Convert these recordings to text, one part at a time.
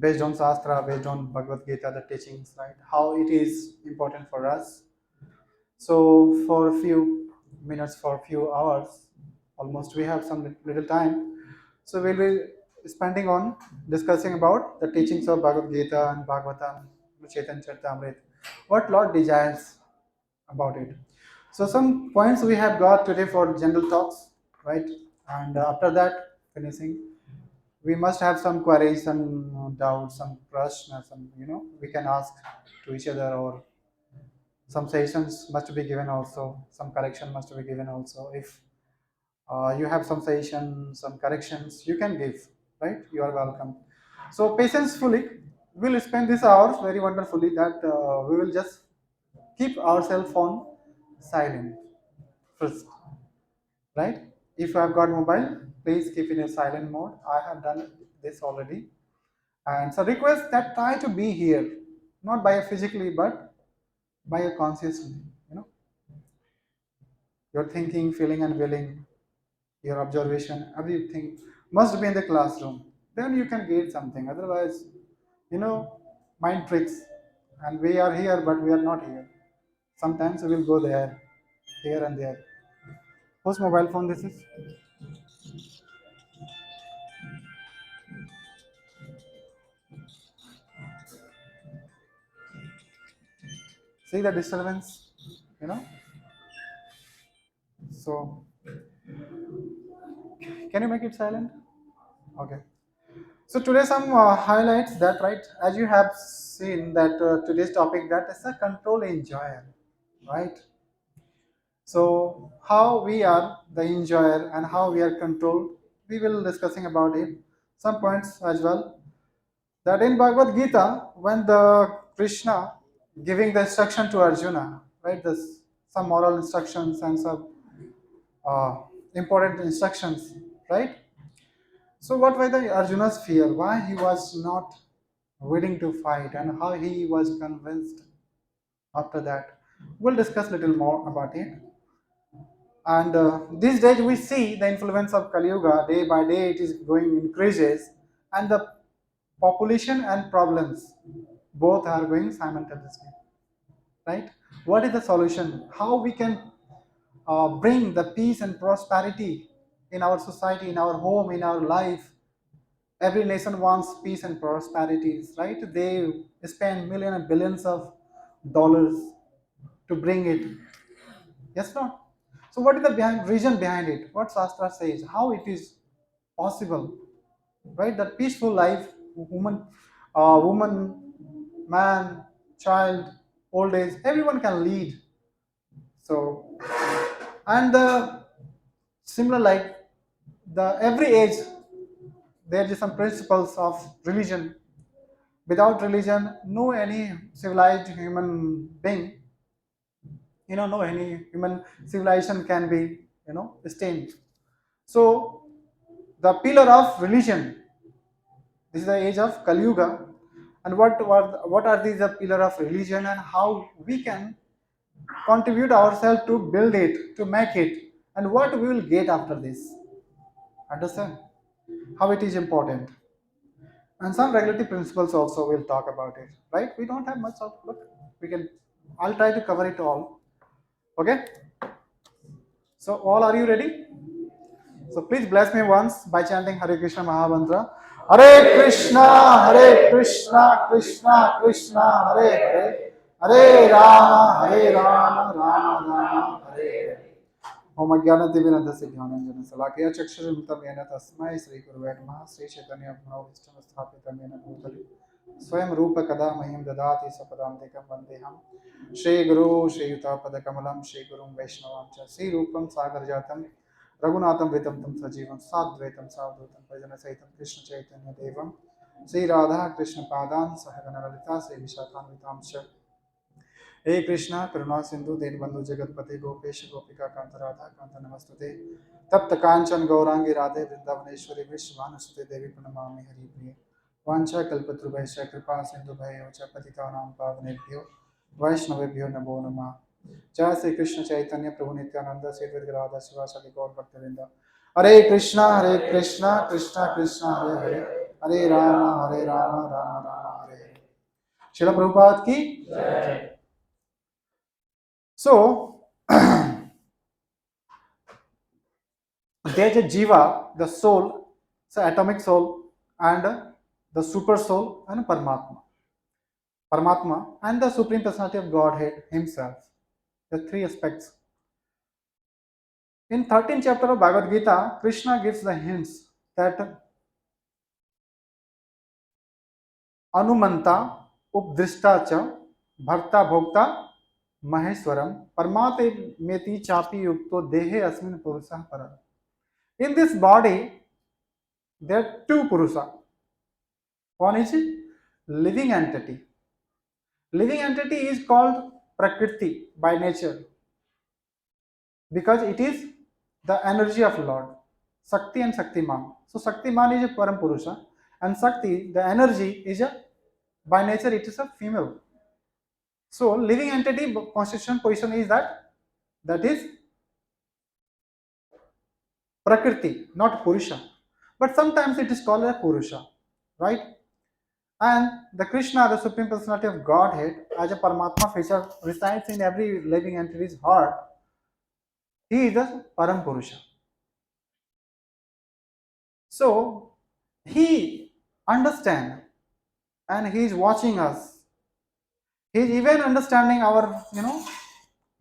based on Shastra, based on Bhagavad Gita, the teachings, right? How it is important for us. So for a few minutes, for a few hours, almost we have some little time. So we'll be spending on discussing about the teachings of Bhagavad Gita and Bhagavatam, Chaitanya Charitamrita, what Lord desires about it. So some points we have got today for general talks, right? And after that, finishing, we must have some queries, some doubts, some questions, some we can ask to each other, or some suggestions must be given also, some correction must be given also. If you have some suggestions, some corrections, you can give, right? You are welcome. So patientfully, we'll spend these hours very wonderfully, that we will just keep our cell phone silent first, right? If you have got mobile, please keep in a silent mode. I have done this already. And so request that try to be here, not by a physically, but by a consciously. Your thinking, feeling, and willing, your observation, everything must be in the classroom. Then you can get something. Otherwise, you know, mind tricks. And we are here, but we are not here. Sometimes we will go there, here and there. Whose mobile phone this is? See the disturbance, you know? So, can you make it silent? Okay. So today some highlights that, right, as you have seen that today's topic, that is a control enjoyer, right? So how we are the enjoyer and how we are controlled, we will discussing about it. Some points as well. That in Bhagavad Gita, when the Krishna giving the instruction to Arjuna, right? This some moral instructions and some uh, important instructions, right? So what were the Arjuna's fear? Why he was not willing to fight, and how he was convinced after that? We'll discuss little more about it. And these days we see the influence of Kaliyuga, day by day it is going increases, and the population and problems both are going simultaneously, right? What is the solution? How we can bring the peace and prosperity in our society, in our home, in our life? Every nation wants peace and prosperities, right? They spend millions and billions of dollars to bring it. Yes, no. So, what is the reason behind it? What Shastra says? How it is possible, right? That peaceful life, woman, man, child, old age, everyone can lead. So, and the similar like the every age, there is some principles of religion. Without religion, no any civilized human being, no any human civilization can be, sustained. So the pillar of religion, this is the age of Kaliyuga, and what are these the pillar of religion, and how we can contribute ourselves to build it, to make it, and what we will get after this. Understand how it is important, and some regulatory principles also we'll talk about it. Right? We don't have much of, but we can. I'll try to cover it all. Okay. So all, are you ready? So please bless me once by chanting Hare Krishna Mahamantra. Hare Krishna, Hare Krishna, Krishna Krishna, Hare Hare, Hare Rama, Hare Rama, Rama Rama, Hare Hare. Om Ajnanatimirandhasya Jnananjana Salakaya Chakshuruntam Yena Tasmai Sri Gurave Namaha Sri Chaitanya Bhagavan Sthapitam Yena Bhutale Swayam Rupa Kada Mahim Dadati Sapadam Dekam Vandeham Shri Guru Shri Yuta Padakamalam Shri Gurum Vaishnavam Cha Shri Rupam Sagar Jatam Raghunatham Vitam Tam Sajivam Sadvaitam Savdutam Bhajana Saitam Krishna Chaitanya Devam Sri Radha Krishna Padan Sahagana Lalita Sri Vishakhan Vitam Cha हे कृष्णा करुणा सिंधु दीनबंधु जगतपति गोपेश गोपिका कांत राधा कांत नमस्तुते तप्त कांचन गौरांगी राधे वृंदावनेश्वरी विश्वभानुसुते देवी प्रणमामि हरिप्रिये वाञ्छा कल्पतरुभ्यश्च कृपा सिन्धुभ्येव च पतितानां पावनेभ्यो वैष्णवेभ्यो नमो नमः। जय श्री कृष्ण चैतन्य प्रभु नित्यानंद श्री अद्वैत राधा शिवासादि गौर भक्तवृंद। हरे कृष्णा कृष्णा कृष्णा कृष्णा हरे हरे, हरे राम राम राम राम हरे। Srila Prabhupada ki jai. So, there's a jiva, the soul, so atomic soul, and the super soul, and Paramatma, and the Supreme Personality of Godhead Himself. The three aspects. In 13th chapter of Bhagavad Gita, Krishna gives the hints that Anumanta, Updrishta cha, Bharta Bhokta, Maheswaram, Parmate Meti Chapi Yukto Dehe Asmin Purusa Para. In this body, there are two Purusa. One is living entity. Living entity is called Prakriti by nature because it is the energy of Lord. Sakti and Shaktiman. So Shaktiman is a Param Purusha and Shakti, the energy, is a by nature it is a female. So living entity constitution position is that is Prakriti, not Purusha. But sometimes it is called a Purusha, right? And the Krishna, the Supreme Personality of Godhead, as a Paramatma feature resides in every living entity's heart. He is the Param Purusha. So he understands and he is watching us. He is even understanding our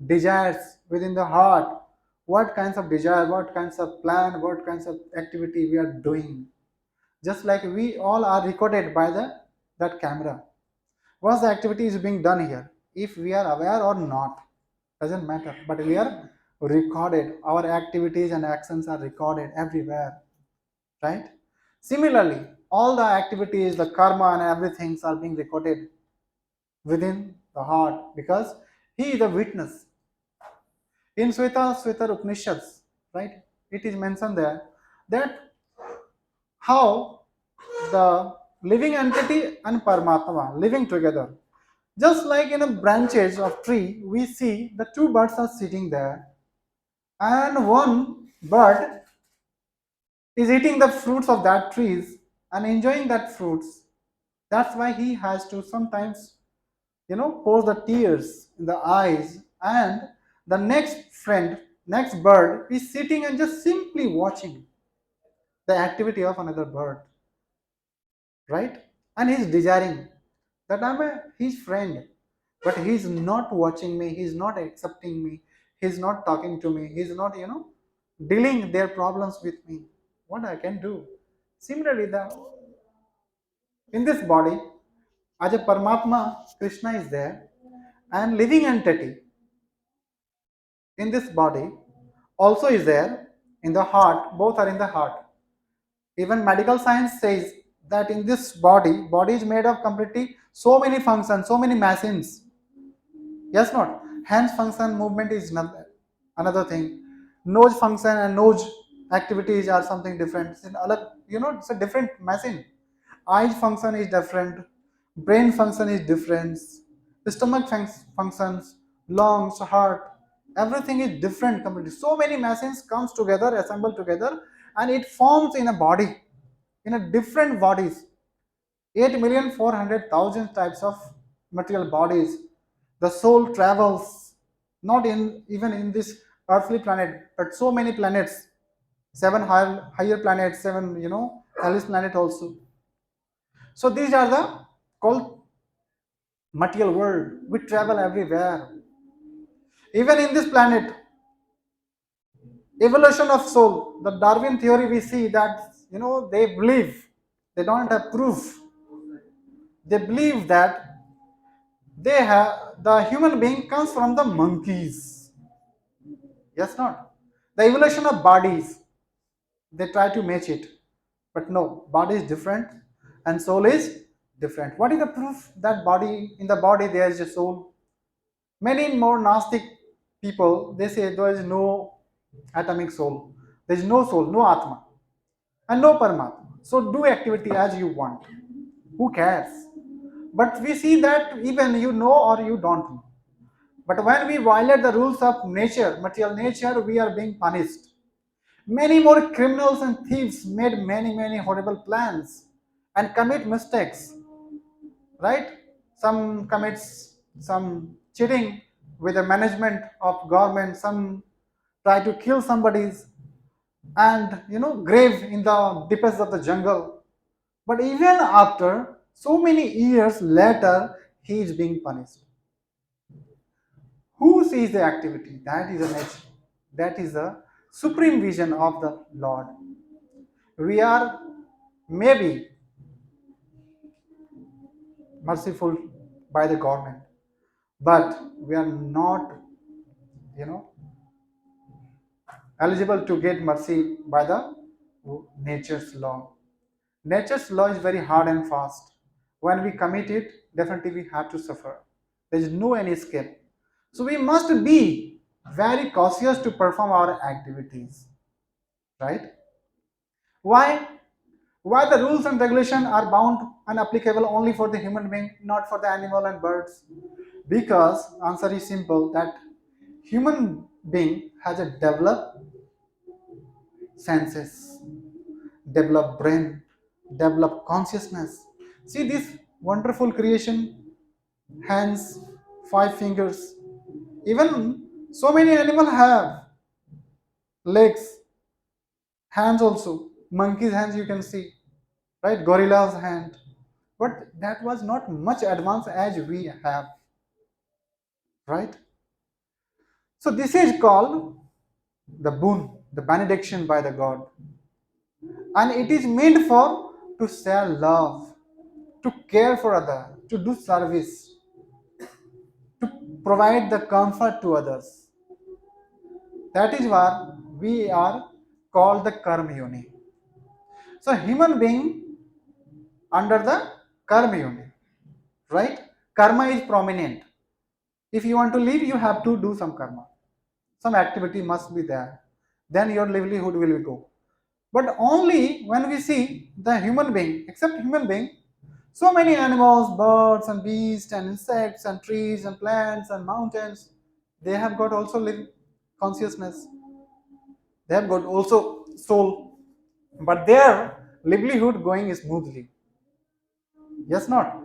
desires within the heart. What kinds of desire, what kinds of plan, what kinds of activity we are doing. Just like we all are recorded by that camera. What the activity is being done here? If we are aware or not, doesn't matter. But we are recorded. Our activities and actions are recorded everywhere, right? Similarly, all the activities, the karma and everything are being recorded within the heart because he is the witness. In Sweta Upanishads, right? It is mentioned there that how the living entity and Paramatma living together. Just like in a branches of tree, we see the two birds are sitting there, and one bird is eating the fruits of that trees and enjoying that fruits. That's why he has to sometimes, pour the tears in the eyes, and the next bird is sitting and just simply watching the activity of another bird, right? And he's desiring that I'm his friend, but he's not watching me, he's not accepting me, he's not talking to me, he's not, dealing their problems with me. What I can do? Similarly, in this body, as a Paramatma, Krishna is there, and living entity in this body also is there in the heart, both are in the heart. Even medical science says that in this body is made of completely so many functions, so many machines. Yes, not. Hands function movement is another thing. Nose function and nose activities are something different. It's a different machine. Eyes function is different. Brain function is different. The stomach functions, lungs, heart, everything is different completely. So many machines comes together, assemble together, and it forms in a body, in a different bodies. 8,400,000 types of material bodies. The soul travels not in even in this earthly planet, but so many planets, seven higher planets, seven Alice planet also. So these are the called material world. We travel everywhere. Even in this planet, evolution of soul. The Darwin theory we see that they believe they don't have proof. They believe that the human being comes from the monkeys. Yes, not the evolution of bodies. They try to match it, but no, body is different and soul is different. What is the proof that body in the body there is a soul? Many more Gnostic people they say there is no atomic soul, there is no soul, no atma, and no paramatma. So do activity as you want. Who cares? But we see that even you know or you don't know. But when we violate the rules of nature, material nature, we are being punished. Many more criminals and thieves made many horrible plans and commit mistakes. right? Some commits some cheating with the management of government, some try to kill somebody's and grave in the deepest of the jungle. But even after so many years later, he is being punished. Who sees the activity? That is a nature. That is the supreme vision of the Lord. We are maybe merciful by the government, but we are not, you know, eligible to get mercy by the nature's law. Nature's law is very hard and fast. When we commit it, definitely we have to suffer. There is no any escape. So we must be very cautious to perform our activities, right? Why? Why the rules and regulation are bound and applicable only for the human being, not for the animal and birds? Because answer is simple that human being has a developed senses, developed brain, developed consciousness. See this wonderful creation, hands, five fingers. Even so many animals have legs, hands also. Monkey's hands you can see, right? Gorilla's hand. But that was not much advanced as we have, right? So this is called the boon, the benediction by the God. And it is meant for to share love, to care for others, to do service, to provide the comfort to others. That is why we are called the karma yoni. So human being under the karma yoni, right? Karma is prominent. If you want to live, you have to do some karma. Some activity must be there. Then your livelihood will go. But only when we see the human being, except human being, so many animals, birds and beasts and insects and trees and plants and mountains, they have got also live consciousness. They have got also soul. But their livelihood going smoothly. Yes, not.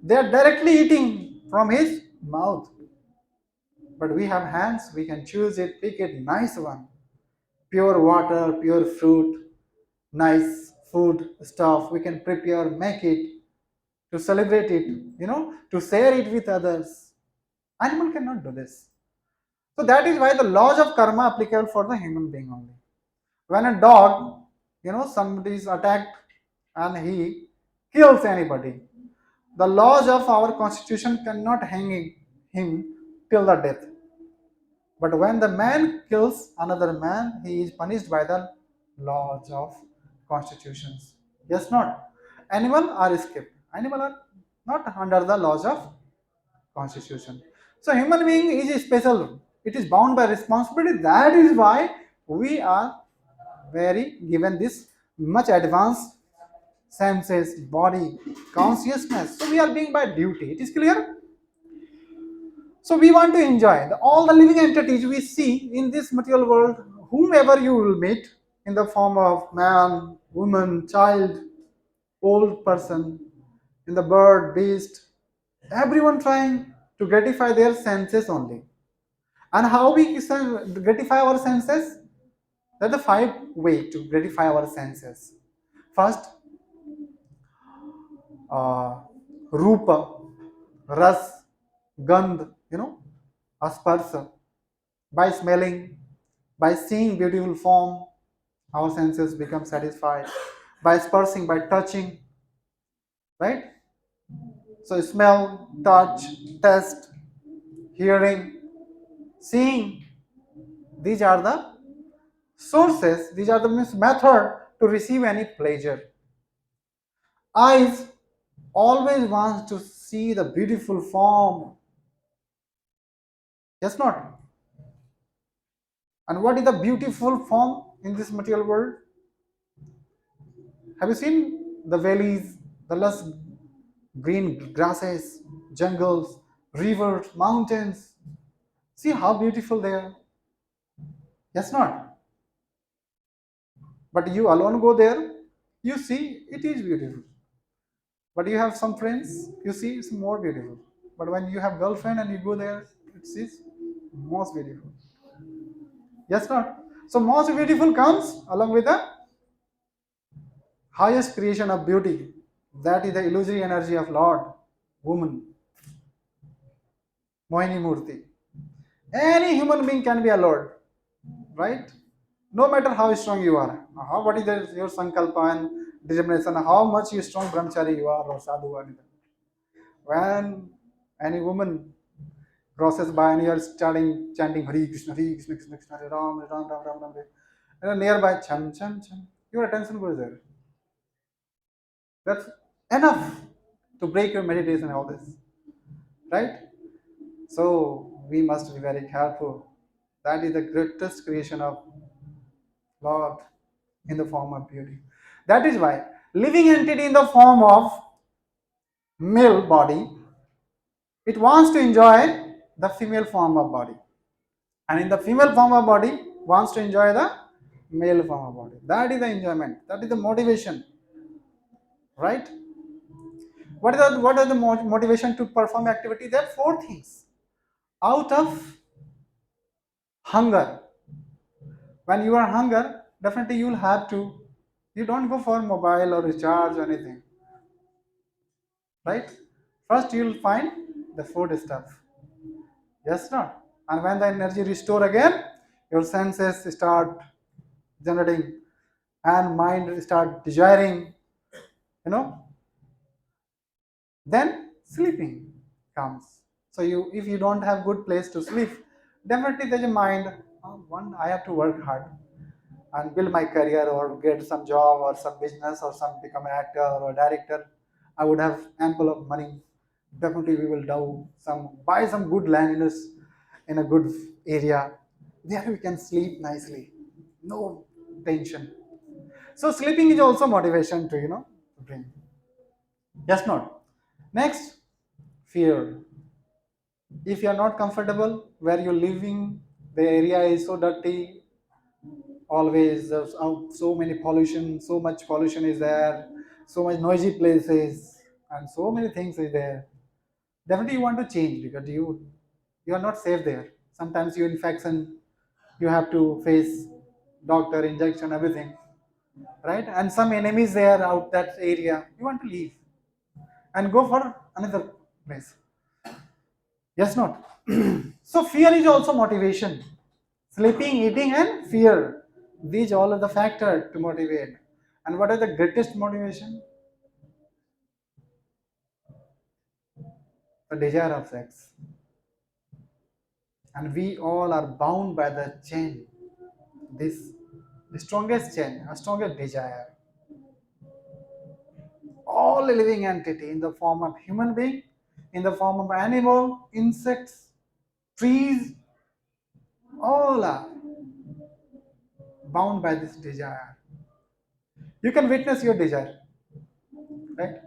They are directly eating from his mouth. But we have hands, we can choose it, pick it, nice one. Pure water, pure fruit, nice food stuff. We can prepare, make it, to celebrate it, to share it with others. Animal cannot do this. So that is why the laws of karma applicable for the human being only. When a dog, somebody is attacked and he kills anybody, the laws of our constitution cannot hang him till the death. But when the man kills another man, he is punished by the laws of constitutions. Yes, not. Animal are escaped. Animal are not under the laws of constitution. So human being is special. It is bound by responsibility. That is why we are very given this much advanced senses, body, consciousness. So we are being by duty. It is clear. So we want to enjoy all the living entities we see in this material world, whomever you will meet in the form of man, woman, child, old person, in the bird, beast, everyone trying to gratify their senses only. And how we gratify our senses? There are the five ways to gratify our senses. First, uh, rupa, ras, gandh, asparsa. By smelling, by seeing beautiful form, our senses become satisfied. By sparsing, by touching, right? So smell, touch, taste, hearing, seeing. These are the sources. These are the method to receive any pleasure. Eyes always wants to see the beautiful form. Yes, not. And what is the beautiful form in this material world? Have you seen the valleys, the lush green grasses, jungles, rivers, mountains? See how beautiful they are. Yes, not. But you alone go there, you see it is beautiful. But you have some friends, you see it's more beautiful. But when you have girlfriend and you go there, it is most beautiful. Yes, not. So most beautiful comes along with the highest creation of beauty. That is the illusory energy of Lord, woman, Mohini Murti. Any human being can be a Lord, right? No matter how strong you are, what is your sankalpa and determination, how much you strong brahmachari you are or sadhu or anything. When any woman crosses by and you are starting chanting Hare Krishna, Hare Krishna, Krishna Krishna, Hare Ram, Hare Ram, Ram Ram, Ram Ram, and nearby cham cham cham, your attention goes there. That's enough to break your meditation and all this, right? So we must be very careful. That is the greatest creation of Lord in the form of beauty. That is why living entity in the form of male body, it wants to enjoy the female form of body, and in the female form of body wants to enjoy the male form of body. That is the enjoyment. That is the motivation, right? What are the motivation to perform activity? There are four things. Out of hunger. When you are hunger, definitely you will have to. You don't go for mobile or recharge or anything, right? First you will find the food stuff. Yes, not. And when the energy restore again, your senses start generating and mind start desiring, you know, then sleeping comes. So you, if you don't have good place to sleep, definitely there's a mind, "Oh, one I have to work hard and build my career or get some job or some business or some become an actor or a director. I would have ample of money. Definitely we will do some, buy some good land in a good area. There we can sleep nicely. No tension. So sleeping is also motivation to bring. Yes, not. Next, fear. If you are not comfortable where you're living, the area is so dirty, always there's so many pollution, so much pollution is there, so much noisy places, and so many things is there. Definitely you want to change because you are not safe there. Sometimes you infection, you have to face doctor injection everything, right? And some enemies there out that area, you want to leave and go for another place. Yes, not. So fear is also motivation. Sleeping, eating, and fear. These all are the factor to motivate. And what are the greatest motivation? The desire of sex. And we all are bound by the chain. This the strongest chain, a strongest desire. All living entity in the form of human being, in the form of animal, insects, trees, all are bound by this desire. You can witness your desire, right?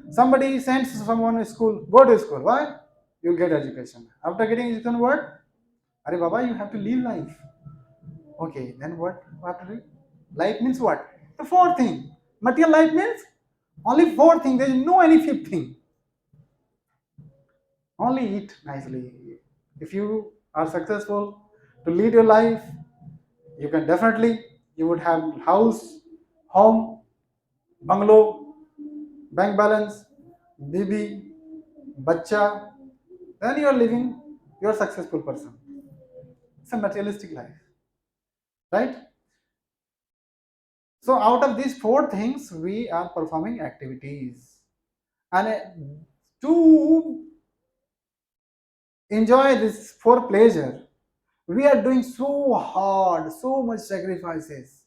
Somebody sends someone to school, go to school. Why? You'll get education. After getting education, what? Are Baba, you have to live life. Okay, then what? What have to do? Life means what? The fourth thing. Material life means only four things. There is no any fifth thing. Only eat nicely. If you are successful to lead your life, you can definitely you would have house, home, bungalow, bank balance, baby, bacha. Then you are living. You are a successful person. It's a materialistic life, right? So out of these four things, we are performing activities, and to enjoy this for pleasure, we are doing so hard, so much sacrifices,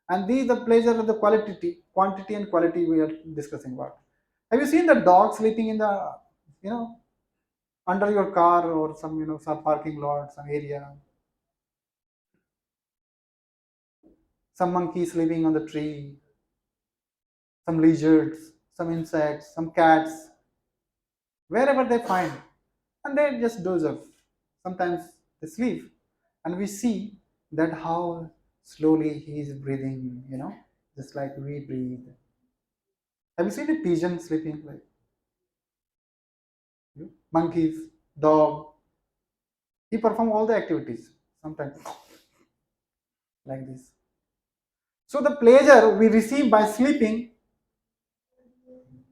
and these the pleasure of the quantity and quality we are discussing about. Have you seen the dog sleeping in the, you know, under your car or some, some parking lot, some area? Some monkeys living on the tree, some lizards, some insects, some cats, wherever they find, and they just doze off. Sometimes they sleep, and we see that how slowly he is breathing, just like we breathe. Have you seen a pigeon sleeping like monkeys, dog? He perform all the activities sometimes like this. So the pleasure we receive by sleeping,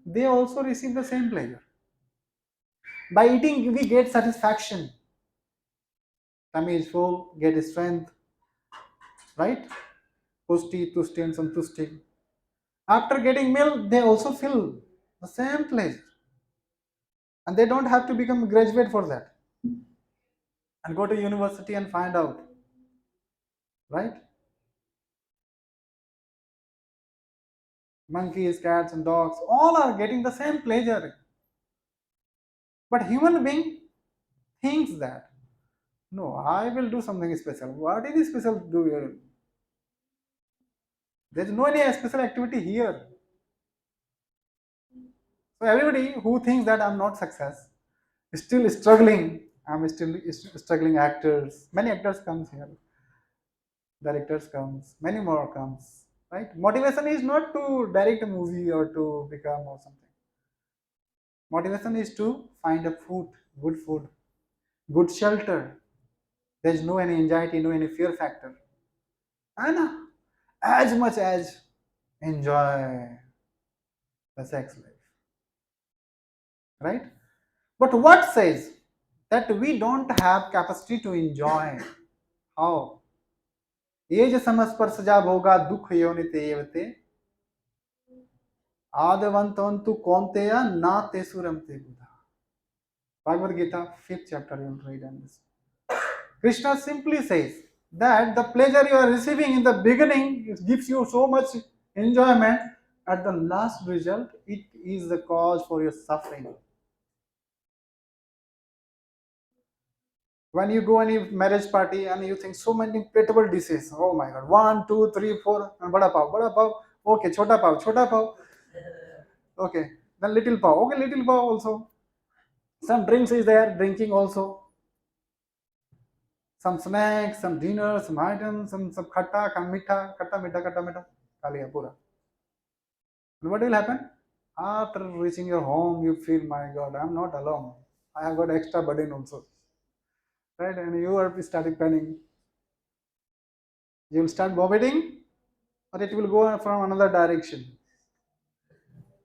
they also receive the same pleasure. By eating, we get satisfaction. Tummy is full, get strength, right? Pusti, tusti, and santusti. After getting milk, they also feel the same pleasure. And they don't have to become a graduate for that and go to university and find out, right? Monkeys, cats, and dogs all are getting the same pleasure. But human being thinks that no, I will do something special. What is special to do here? There's no any special activity here. So everybody who thinks that I'm not success is still struggling. I'm still struggling actors. Many actors comes here. Directors comes. Many more comes. Right? Motivation is not to direct a movie or to become or something. Motivation is to find a food, good shelter. There's no any anxiety, no any fear factor. And as much as enjoy the sex life, right? But what says that we don't have capacity to enjoy? How? एज समझ पर सजा भोगा दुख योनिते एवते आदवंतवंतु कौनतेया ना ते सुरमते बुधा. Bhagavad Gita, 5th chapter, you will read on this. Krishna simply says that the pleasure you are receiving in the beginning, it gives you so much enjoyment. At the last result, it is the cause for your suffering. When you go any marriage party and you think so many incredible dishes, oh my god, 1, 2, 3, 4, and bada pav, okay, chota pav, okay, then little pav, okay, little pav also. Some drinks is there, drinking also. Some snacks, some dinner, some items, some khatta, khatta mita, kaliya pura. And what will happen? After reaching your home, you feel, my God, I'm not alone. I have got extra burden also. Right? And you are starting panic. You will start vomiting, or it will go from another direction.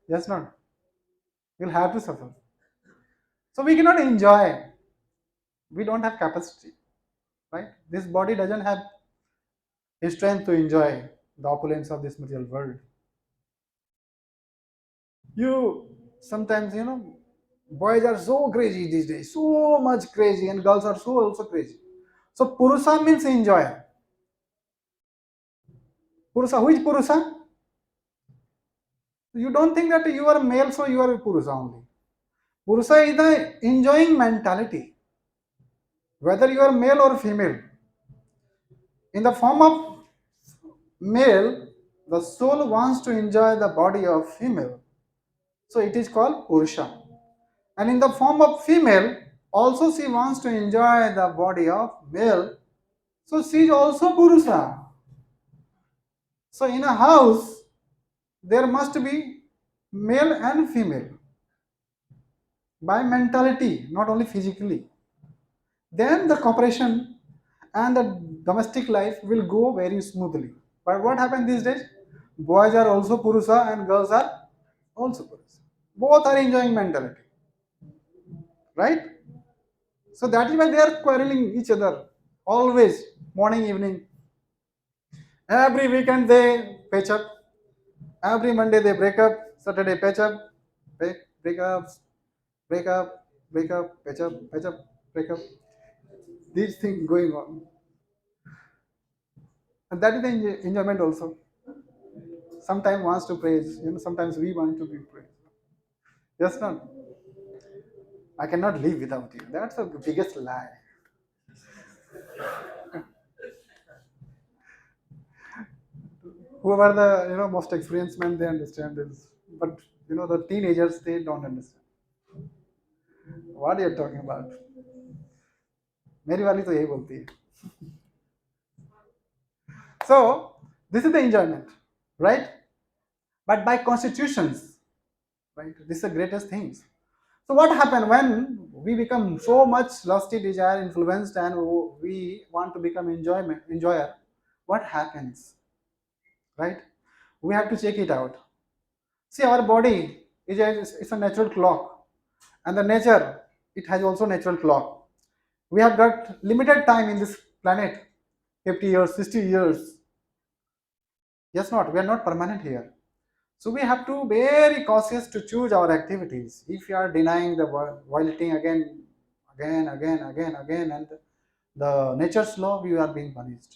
Yes, not. You'll have to suffer. So we cannot enjoy. We don't have capacity. Right? This body doesn't have strength to enjoy the opulence of this material world. You sometimes, boys are so crazy these days, so much crazy, and girls are so also crazy. So Purusa means enjoy. Purusa, who is Purusa? You don't think that you are male, so you are a Purusa only. Purusa is the enjoying mentality. Whether you are male or female. In the form of male, the soul wants to enjoy the body of female. So it is called Purusha. And in the form of female, also she wants to enjoy the body of male. So she is also Purusha. So in a house, there must be male and female by mentality, not only physically. Then the cooperation and the domestic life will go very smoothly. But what happens these days? Boys are also Purusha and girls are also Purusha. Both are enjoying mentality, right? So that is why they are quarreling each other always, morning, evening. Every weekend they patch up. Every Monday they break up. Saturday patch up, break up, break up, break up, patch up, break up. These things going on, and that is the enjoyment also. Sometimes wants to praise, sometimes we want to be praised. Yes, no. I cannot live without you. That's the biggest lie. Whoever the most experienced men, they understand this, but the teenagers, they don't understand. What are you talking about? मेरी वाली तो यही बोलती है. So this is the enjoyment, right? But by constitutions, right? This is the greatest things. So what happened when we become so much lusty desire influenced and we want to become enjoyer? What happens, right? We have to check it out. See, our body is a natural clock, and the nature, it has also natural clock. We have got limited time in this planet, 50 years, 60 years. Yes, not. We are not permanent here. So we have to be very cautious to choose our activities. If you are denying the violating again, and the nature's law, you are being punished.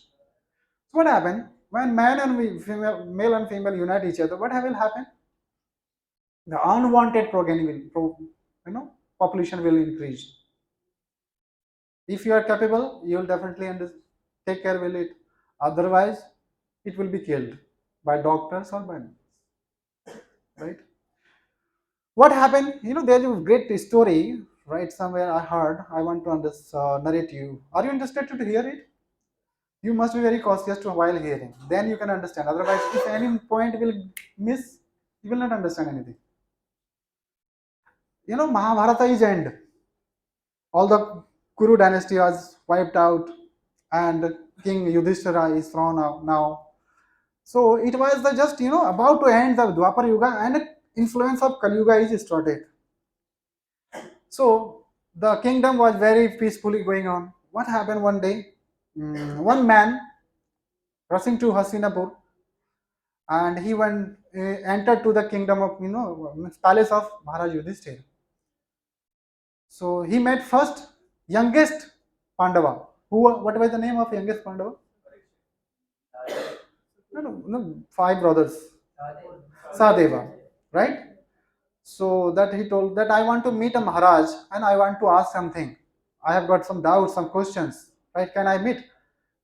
So what happened when man and female, male and female unite each other? What will happen? The unwanted progeny will, population will increase. If you are capable, you will definitely take care of it. Otherwise, it will be killed by doctors or by right. What happened? There's a great story, right? Somewhere I heard. I want to narrate you. Are you interested to hear it? You must be very cautious to while hearing. Then you can understand. Otherwise, if any point will miss, you will not understand anything. Mahabharata is end. All the Kuru dynasty was wiped out, and King Yudhishthira is thrown out now. So it was the just about to end the Dwapar Yuga, and influence of Kaliyuga is started. So the kingdom was very peacefully going on. What happened one day? One man rushing to Hastinapur, and he went entered to the kingdom of palace of Maharaj Yudhishthira. So he met first youngest Pandava. Who? What was the name of youngest Pandava? No, five brothers. Sadeva, right? So that he told that I want to meet a Maharaj and I want to ask something. I have got some doubts, some questions. Right? Can I meet?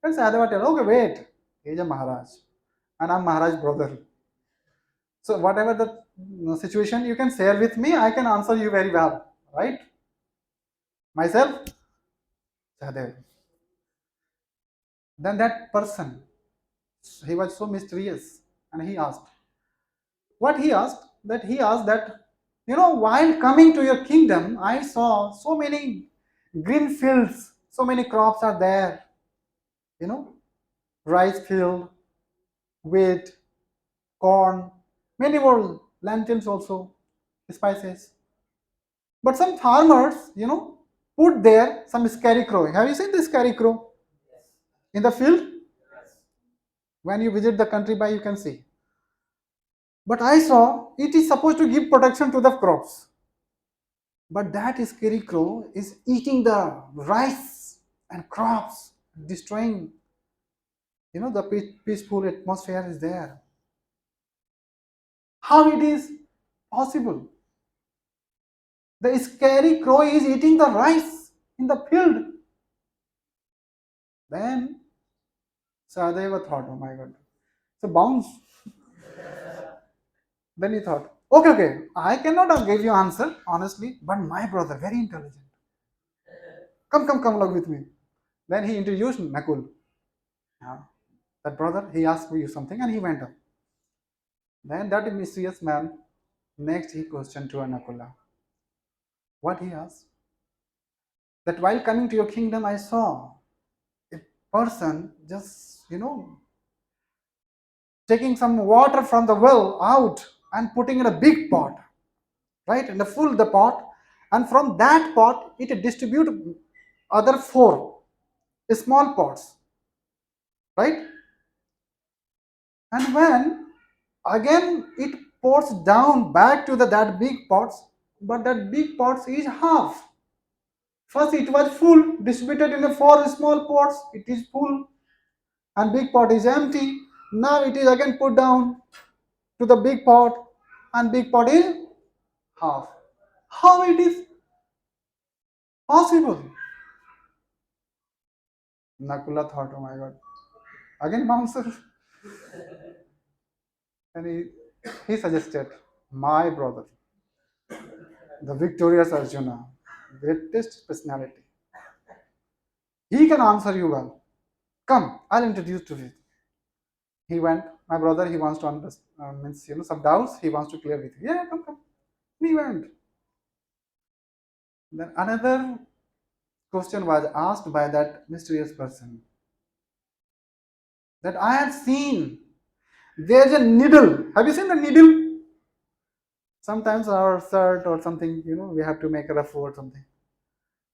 And Sadeva told, okay, wait. He's a Maharaj, and I'm Maharaj brother. So whatever the situation you can share with me, I can answer you very well. Right? Myself, Sahadev. Then that person, he was so mysterious, and he asked. What he asked? That he asked that, while coming to your kingdom, I saw so many green fields, so many crops are there, you know, rice field, wheat, corn, many more lentils also, spices. But some farmers, put there some scarecrow. Have you seen the scarecrow in the field? When you visit the country by, you can see. But I saw it is supposed to give protection to the crops. But that scarecrow is eating the rice and crops, destroying, the peaceful atmosphere is there. How it is possible? The scarecrow is eating the rice in the field. Then Sadeva thought, oh my god. So bounce. Then he thought, okay, I cannot give you answer, honestly, but my brother, very intelligent. Come along with me. Then he introduced Nakul. Yeah. That brother, he asked you something and he went up. Then that mysterious man, next he questioned to Anakula. What he asked? That while coming to your kingdom, I saw a person just, taking some water from the well out and putting in a big pot, right? And full the pot. And from that pot, it distribute other four small pots, right? And when again it pours down back to that big pots, but that big pots is half. First it was full, distributed in the four small pots, it is full, and big pot is empty. Now it is again put down to the big pot, and big pot is half. How it is possible? Nakula thought, oh my god. Again bouncer. And he suggested, my brother, the victorious Arjuna, greatest personality. He can answer you well. Come, I'll introduce to you. He went, my brother, he wants to understand, means, some doubts, he wants to clear with you. Yeah, come. He went. Then another question was asked by that mysterious person that I have seen. There's a needle. Have you seen the needle? Sometimes our shirt or something, we have to make a rough or something.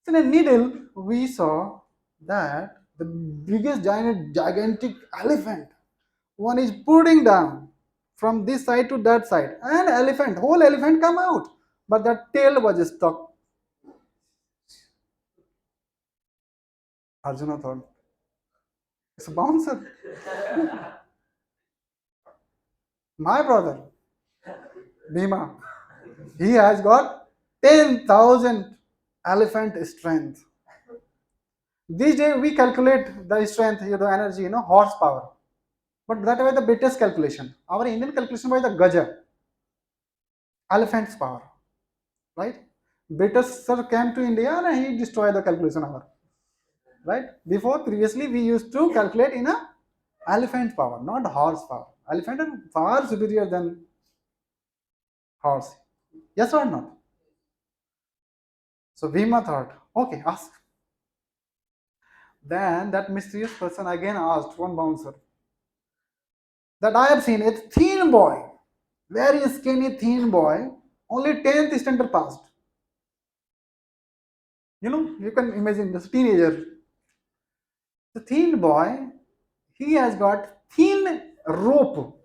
So in a needle, we saw that the biggest gigantic elephant, one is putting down from this side to that side, and whole elephant come out, but the tail was stuck. Arjuna thought, it's a bouncer. My brother, Bhima, he has got 10,000 elephant strength. These days we calculate the strength, the energy, horsepower. But that was the British calculation. Our Indian calculation was the Gaja, elephant's power, right? British sir came to India and he destroyed the calculation hour, right? Previously we used to calculate in a elephant power, not horse power. Elephant is far superior than horse. Yes or not? So Bhima thought, okay, ask. Then that mysterious person again asked one bouncer that I have seen a thin boy, very skinny thin boy, only 10th standard passed. You can imagine this teenager. The thin boy, he has got thin rope,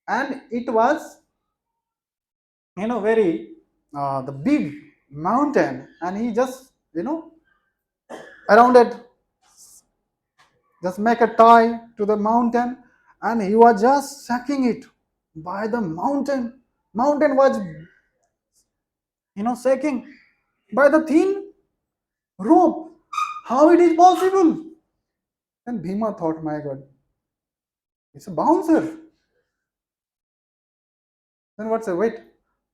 and it was, very the big mountain, and he just, around it, just make a tie to the mountain, and he was just sucking it by the mountain. Mountain was, shaking by the thin rope. How it is possible? And Bhima thought, my God, it's a bouncer. Then what's a wait?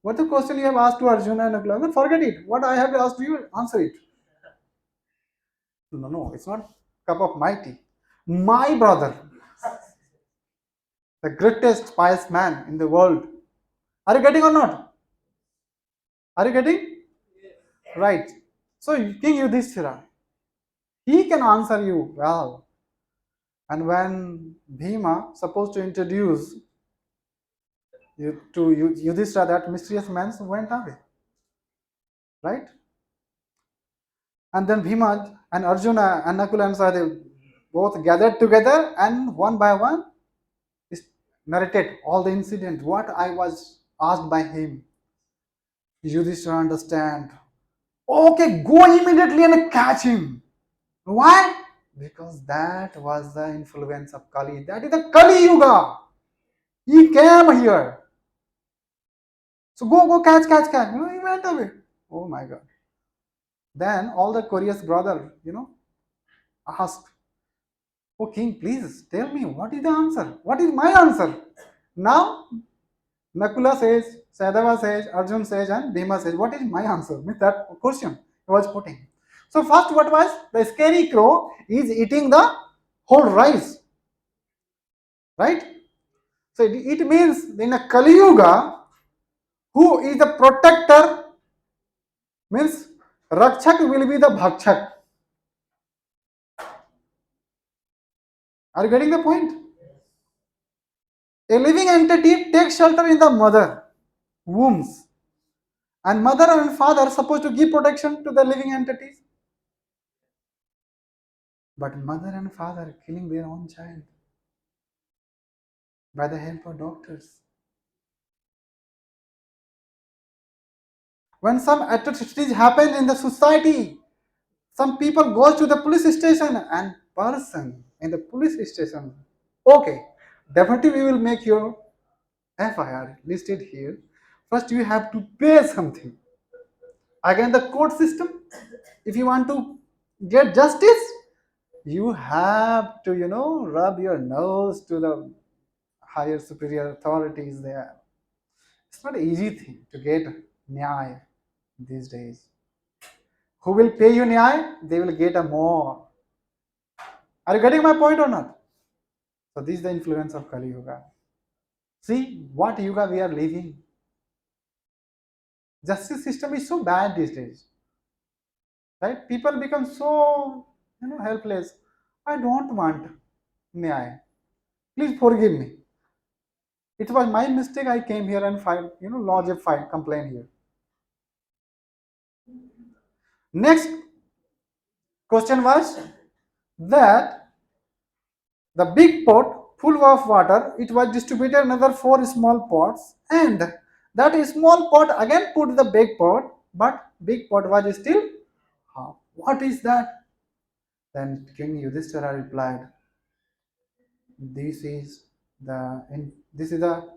What the question you have asked to Arjuna and Nakula? Then forget it. What I have asked you, answer it. No, no, it's not cup of my tea. My brother, the greatest pious man in the world. Are you getting or not? Are you getting? Right. So King Yudhishthira, he can answer you well. And when Bhima supposed to introduce to Yudhishthira, that mysterious man went away. Right? And then Bhima and Arjuna and Nakula and Sahadev both gathered together and one by one narrated all the incident, what I was asked by him. Yudhishthira understand. Okay, go immediately and catch him. Why? Because that was the influence of Kali. That is the Kaliyuga. He came here. So go catch. He went away. Oh my God. Then all the curious brother, asked, oh king, please tell me what is the answer? What is my answer? Now Nakula says, Sadhava says, Arjun says, and Bhima says, what is my answer? Means that question he was putting. So first what was? The scary crow is eating the whole rice. Right? So it means in a Kali Yuga, who is the protector means Rakshak will be the Bhakshak. Are you getting the point? A living entity takes shelter in the mother wombs, and mother and father are supposed to give protection to the living entities, but mother and father are killing their own child by the help of doctors. When some atrocities happen in the society, some people go to the police station and person in the police station, okay, definitely we will make your FIR listed here. First you have to pay something. Again the court system, if you want to get justice, you have to, rub your nose to the higher superior authorities there. It's not an easy thing to get nyay these days. Who will pay you nyay? They will get a more. Are you getting my point or not? So this is the influence of Kali Yuga. See what Yuga we are living. Justice system is so bad these days, right? People become so helpless. I don't want nyaya. Please forgive me. It was my mistake. I came here and filed, lodge a file complaint here. Next question was that the big pot full of water, it was distributed another four small pots, and that small pot again put the big pot, but big pot was still half. What is that? Then King Yudhishthira replied, this is the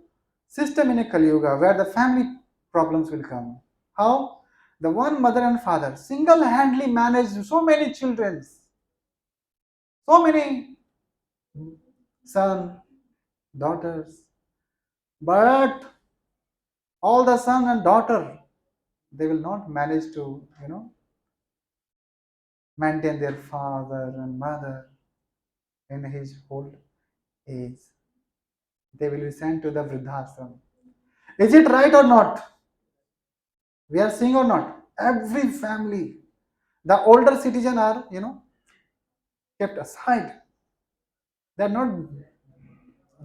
system in a Kaliyuga where the family problems will come. How? The one mother and father single-handedly managed so many children, so many sons, daughters, but all the son and daughter, they will not manage to, maintain their father and mother in his old age. They will be sent to the vridhashram. Is it right or not? We are seeing or not? Every family, the older citizens are, kept aside. They are not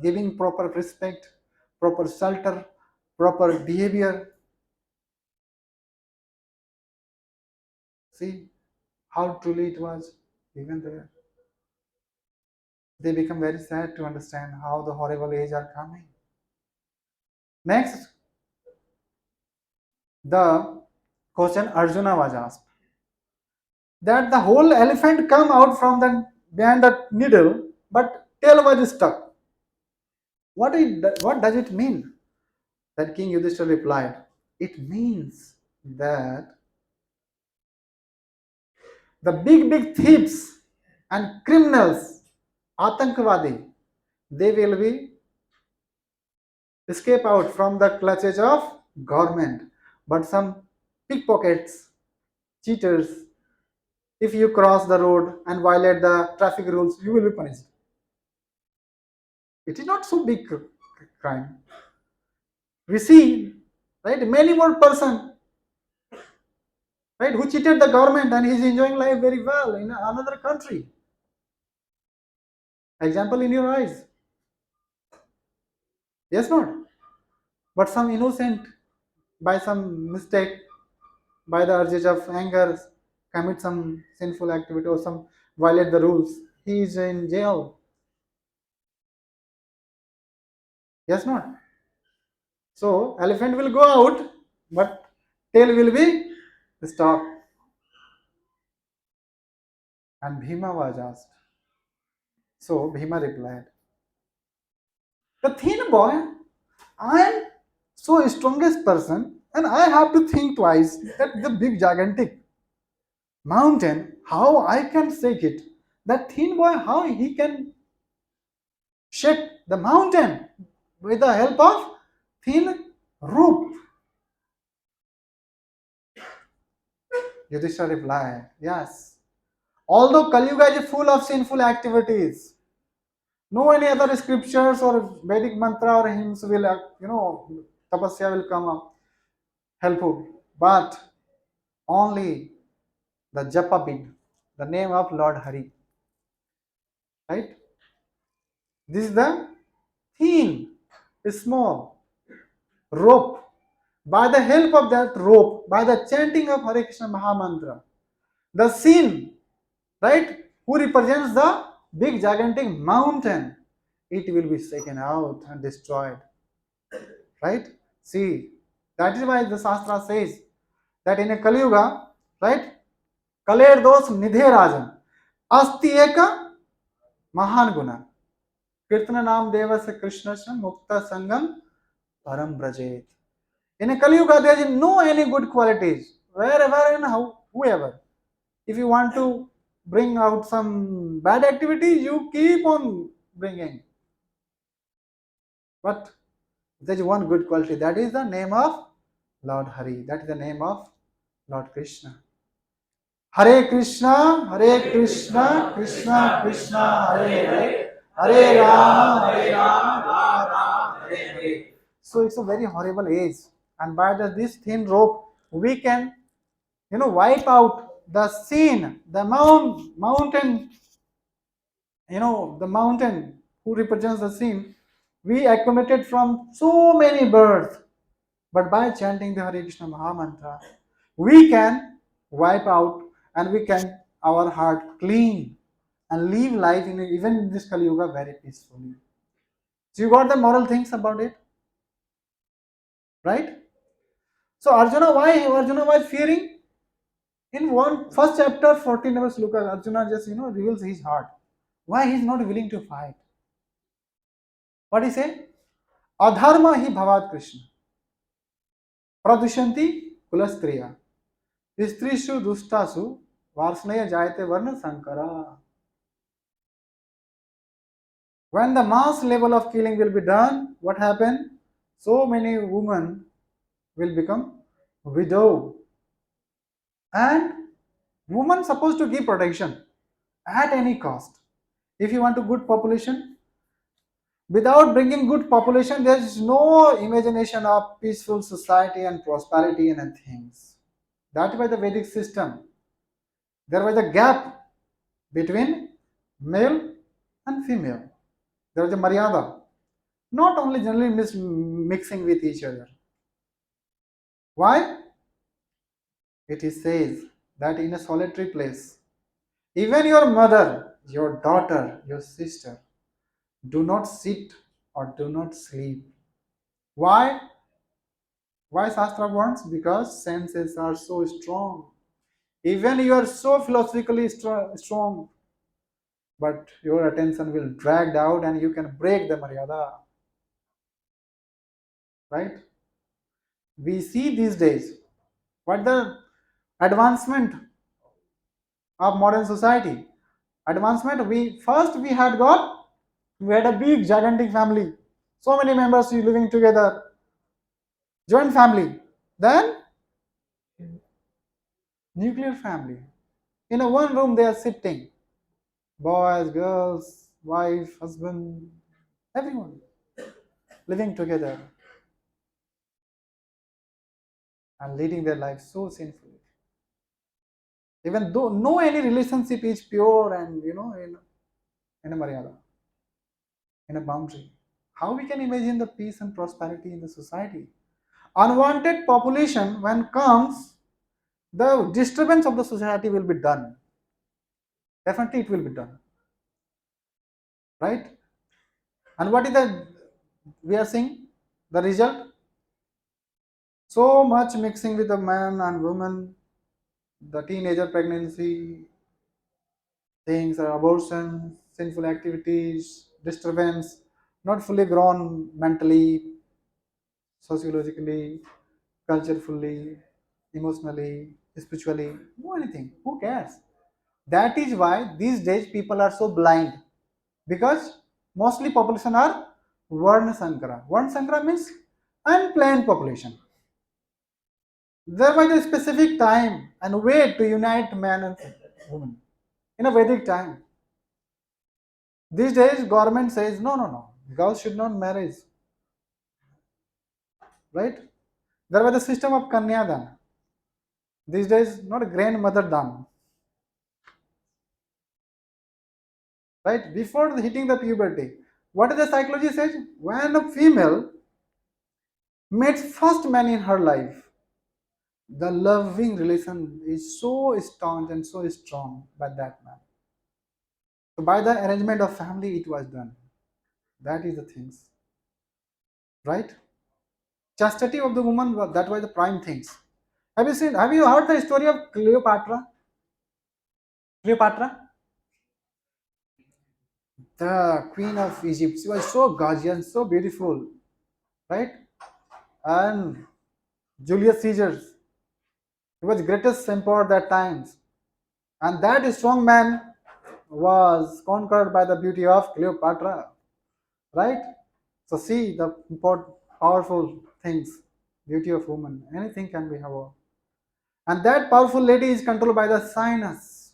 giving proper respect, proper shelter, proper behavior. See how truly it was even there. They become very sad to understand how the horrible age are coming. Next, the question Arjuna was asked, that the whole elephant come out from the behind the needle, but tail was stuck. What does it mean? Then King Yudhishthira replied, it means that the big thieves and criminals, Atankavadi, they will be escape out from the clutches of government. But some pickpockets, cheaters, if you cross the road and violate the traffic rules, you will be punished. It is not so big crime. We see, right, many more person, right, who cheated the government and he is enjoying life very well in another country. Example in your eyes. Yes, not. But some innocent, by some mistake, by the urges of anger, commit some sinful activity or some violate the rules. He is in jail. Yes, not. So elephant will go out, but tail will be stopped. And Bhima was asked. So Bhima replied, the thin boy, I am so strongest person, and I have to think twice that the big gigantic mountain, how I can shake it. That thin boy, how he can shake the mountain with the help of thin rope. Yudhishthira replied, yes. Although Kaliyuga is full of sinful activities, no any other scriptures or Vedic mantra or hymns will, tapasya will come up helpful. But only the japa bid, the name of Lord Hari. Right? This is the thin, small rope. By the help of that rope, by the chanting of Hare Krishna Mahamantra, the sin, right, who represents the big gigantic mountain, it will be shaken out and destroyed. Right? See, that is why the Shastra says that in a Kaliyuga, right, Kaler dos nidhe rajan, asti eka mahan guna, kirtana nam devasya krishnasya mukta sangam param brajet. In a Kaliyuga, there is no any good qualities, wherever and whoever. If you want to bring out some bad activity, you keep on bringing. But there is one good quality, that is the name of Lord Hari, that is the name of Lord Krishna. Hare Krishna, Krishna Krishna, Hare Hare, Hare Rama, Rama Rama, Hare Hare. So it's a very horrible age, and by this thin rope, we can, wipe out the scene, the mountain, the mountain who represents the scene. We accumulated from so many births, but by chanting the Hare Krishna Maha Mantra, we can wipe out and we can our heart clean and live life in even in this Kaliyuga very peacefully. So you got the moral things about it, right? So Arjuna was fearing? In one first chapter, 14 number sloka, Arjuna just reveals his heart. Why he is not willing to fight? What he say? Adharma hi bhavat Krishna. Pradushanti kulastriya. Strishu dustasu varsnaya jayate varna sankara. When the mass level of killing will be done, what happened? So many women will become widow. And women supposed to give protection at any cost. If you want a good population, without bringing good population, there is no imagination of peaceful society and prosperity and things. That by the Vedic system, there was a gap between male and female. There was a maryada, not only generally mixing with each other. Why? It is says that in a solitary place, even your mother, your daughter, your sister, do not sit or do not sleep. Why? Why Shastra wants? Because senses are so strong. Even you are so philosophically strong, but your attention will dragged out and you can break the Maryada. Right? We see these days what the advancement of modern society. Advancement, we had got, we had a big gigantic family. So many members living together, joint family. Then nuclear family. In a one room they are sitting. Boys, girls, wife, husband, everyone living together and leading their life so sinfully. Even though no any relationship is pure and in a maryada, in a boundary. How we can imagine the peace and prosperity in the society? Unwanted population when comes, the disturbance of the society will be done. Definitely it will be done. Right? And what is the we are seeing? The result? So much mixing with the man and woman, the teenager pregnancy, things, abortion, sinful activities, disturbance, not fully grown mentally, sociologically, culturally, emotionally, spiritually, no anything. Who cares? That is why these days people are so blind because mostly population are Varna Sankara. Varna Sankara means unplanned population. There was a specific time and way to unite man and woman in a Vedic time. These days, government says no, no, no. Girls should not marry, right? There was a system of Kanyadan. These days, not a grandmother dan, right? Before hitting the puberty, what is the psychology says? When a female meets first man in her life, the loving relation is so staunch and so strong by that man. So by the arrangement of family, it was done. That is the things, right? Chastity of the woman, that was the prime things. Have you heard the story of Cleopatra? Cleopatra, the queen of Egypt. She was so gorgeous, so beautiful, right? And Julius Caesar, he was greatest emperor at that times. And that strong man was conquered by the beauty of Cleopatra, right? So see the important, powerful things, beauty of woman. Anything can be have. And that powerful lady is controlled by the sinus.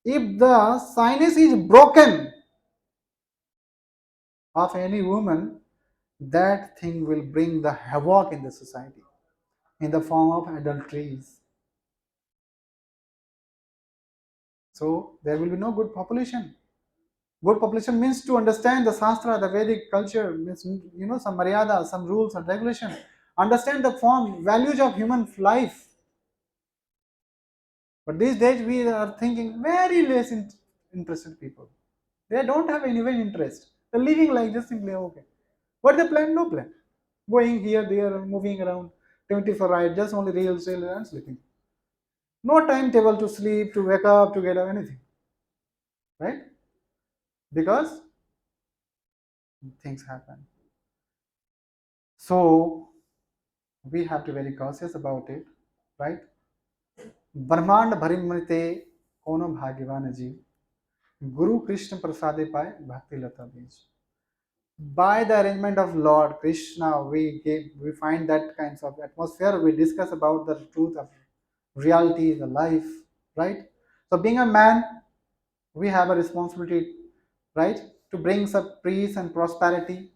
If the sinus is broken of any woman, that thing will bring the havoc in the society. in the form of adulteries. So there will be no good population. Good population means to understand the Shastra, the Vedic culture, means some maryada, some rules and regulation. Understand the form, values of human life. But these days we are thinking very less interested people. They don't have any interest. They're living like just simply okay. What they plan? No plan. Going here, there, moving around, 24 right, just only reels, and sleeping. No timetable to sleep, to wake up, to get up, anything. Right? Because things happen. So we have to be very cautious about it, right? ब्रह्मांड भरिमृते कोनो भाग्यवान जीव Guru Krishna prasade पाए bhakti lata बीज. By the arrangement of Lord Krishna, we find that kinds of atmosphere. We discuss about the truth of reality, the life, right? So, being a man, we have a responsibility, right, to bring some peace and prosperity.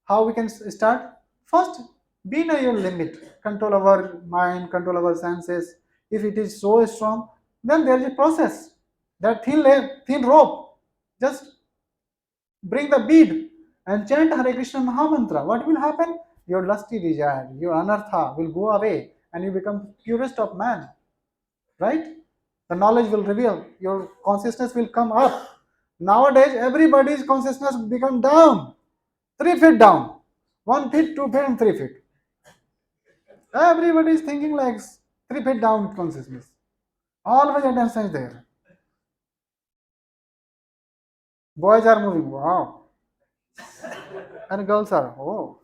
How we can start? First, be in your limit. Control our mind, control our senses. If it is so strong, then there is a process. That thin rope, just bring the bead and chant Hare Krishna Mahamantra. What will happen? Your lusty desire, your anartha will go away and you become purest of man. Right? The knowledge will reveal, your consciousness will come up. Nowadays, everybody's consciousness become down, 3 feet down, 1 feet, 2 feet, and 3 feet. Everybody is thinking like 3 feet down consciousness. Always attention is there. Boys are moving, wow, and girls are, oh.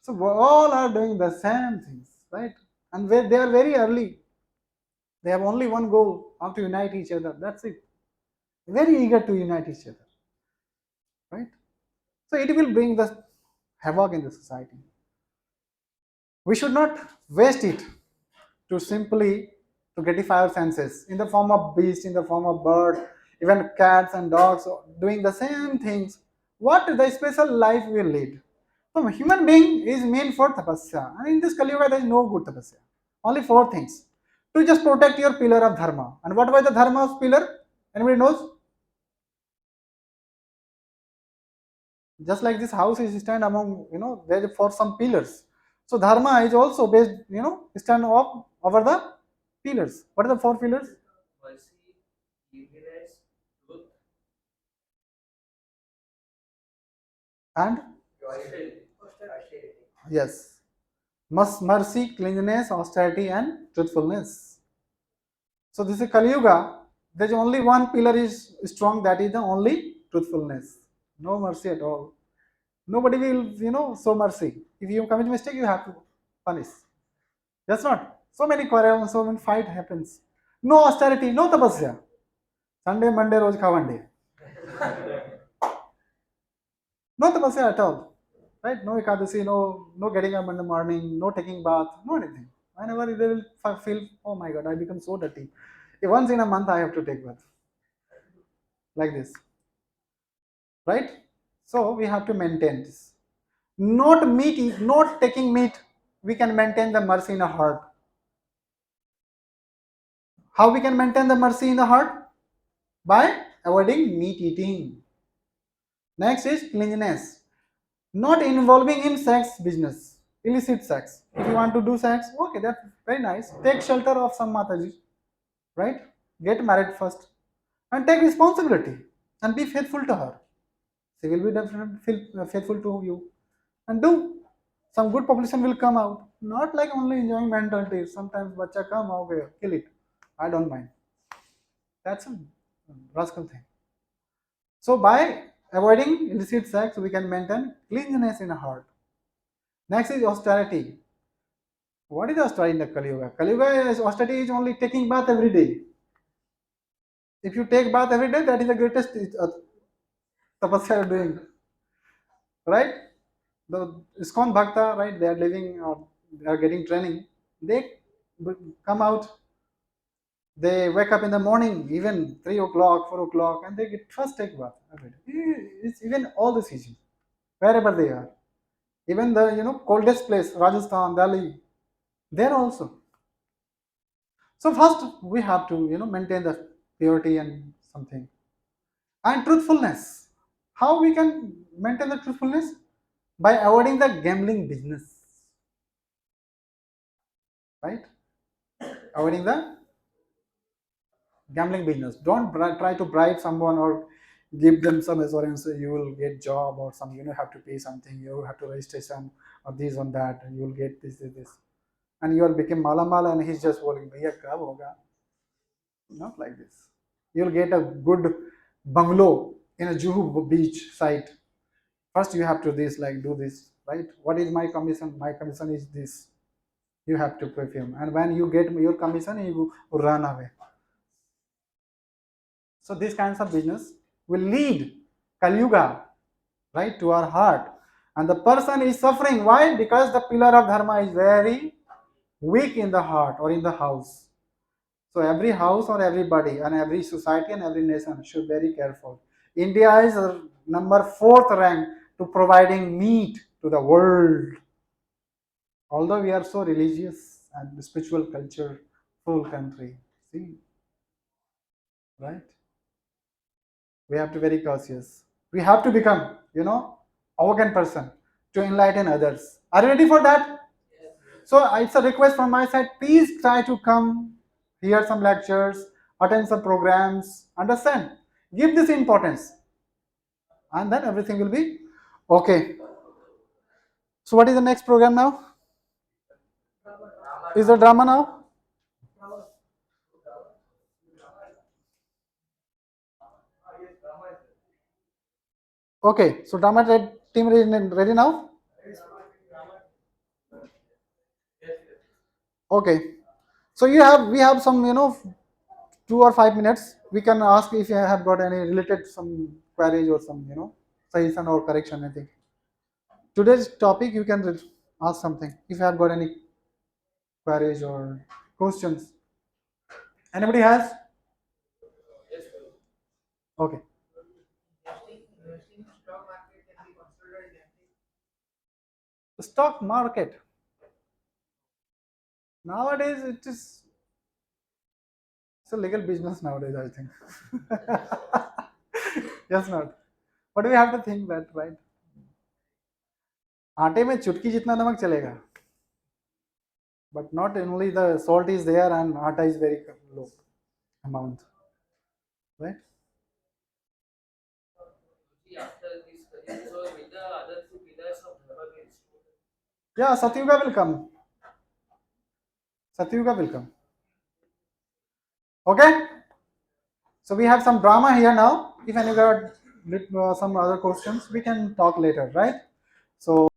So all are doing the same things, right? And they are very early. They have only one goal, how to unite each other. That's it. Very eager to unite each other, right? So it will bring the havoc in the society. We should not waste it to simply to gratify our senses in the form of beast, in the form of bird, even cats and dogs doing the same things. What the special life we lead? So a human being is meant for tapasya, and in this Kaliyuga there is no good tapasya. Only four things to just protect your pillar of dharma. And what was the dharma of pillar? Anybody knows? Just like this house is stand among there for some pillars. So dharma is also based stand up over the pillars. What are the four pillars? Mercy, eagerness, truth, And austerity. yes, mercy, cleanliness, austerity, and truthfulness. So this is Kali Yuga. There's only one pillar is strong. That is the only truthfulness. No mercy at all. Nobody will show mercy. If you commit mistake, you have to punish. That's not. So many quarrels, so many fight happens. No austerity, no tapasya. Sunday, Monday, roj khavande. No tapasya at all. Right? No ekadasi, no getting up in the morning, no taking bath, no anything. Whenever they will feel, oh my god, I become so dirty. Once in a month I have to take bath. Like this. Right? So we have to maintain this. Not taking meat, we can maintain the mercy in our heart. How we can maintain the mercy in the heart? By avoiding meat eating. Next is cleanliness. Not involving in sex business, illicit sex. If you want to do sex, okay, that's very nice. Take shelter of some Mataji, right? Get married first and take responsibility and be faithful to her. She will be definitely faithful to you and do. Some good population will come out. Not like only enjoying mentality. Sometimes bacha come, okay, kill it. I don't mind. That's a rascal thing. So by avoiding illicit sex, we can maintain cleanliness in a heart. Next is austerity. What is austerity in the Kali Yuga? Kali Yuga is austerity is only taking bath every day. If you take bath every day, that is the greatest tapasya you are doing, right? The ISKCON Bhakta, right? They are living, they are getting training. They come out, they wake up in the morning, even 3 o'clock, 4 o'clock, and they get first take bath every day. It's even all the season, wherever they are. Even the coldest place, Rajasthan, Delhi, There also. So first we have to maintain the purity and something, and truthfulness. How we can maintain the truthfulness? By avoiding the gambling business, right? Avoiding the gambling business. Don't try to bribe someone or give them some assurance you will get job or some have to pay something, you have to registration or this on that, and you will get this, and you will become mala mala, and he's just worrying, bhaiya kab hoga? Not like this. You'll get a good bungalow in a Juhu beach site. First, you have to this like do this, right? What is my commission? My commission is this. You have to perfume, and when you get your commission, you run away. So these kinds of business will lead Kaliyuga, right, to our heart, and the person is suffering. Why? Because the pillar of dharma is very weak in the heart or in the house. So every house or everybody and every society and every nation should be very careful. India is number fourth rank to providing meat to the world. Although we are so religious and spiritual culture full country, see, right? We have to be very cautious. We have to become, arrogant person to enlighten others. Are you ready for that? So it's a request from my side. Please try to come, hear some lectures, attend some programs, understand. Give this importance, and then everything will be okay. So what is the next program now? Is the drama now? Okay. So drama team ready now? Okay. So we have some 2 or 5 minutes. We can ask if you have got any related some queries or some suggestion or correction. I think today's topic you can ask something if you have got any queries or questions. Anybody has? Yes, Guru. Okay. Investing in stock market can be considered gambling. The stock market nowadays it's a legal business nowadays. I think. Yes, not. But we have to think that, right? आटे में चुटकी जितना नमक चलेगा, but not only the salt is there and atta is very low amount, right? See, after this career, so will the other two pillars of dharma be restored? Yeah, Satyuga will come. Satyuga will come. Okay. So we have some drama here now. If any got some other questions, we can talk later, right? So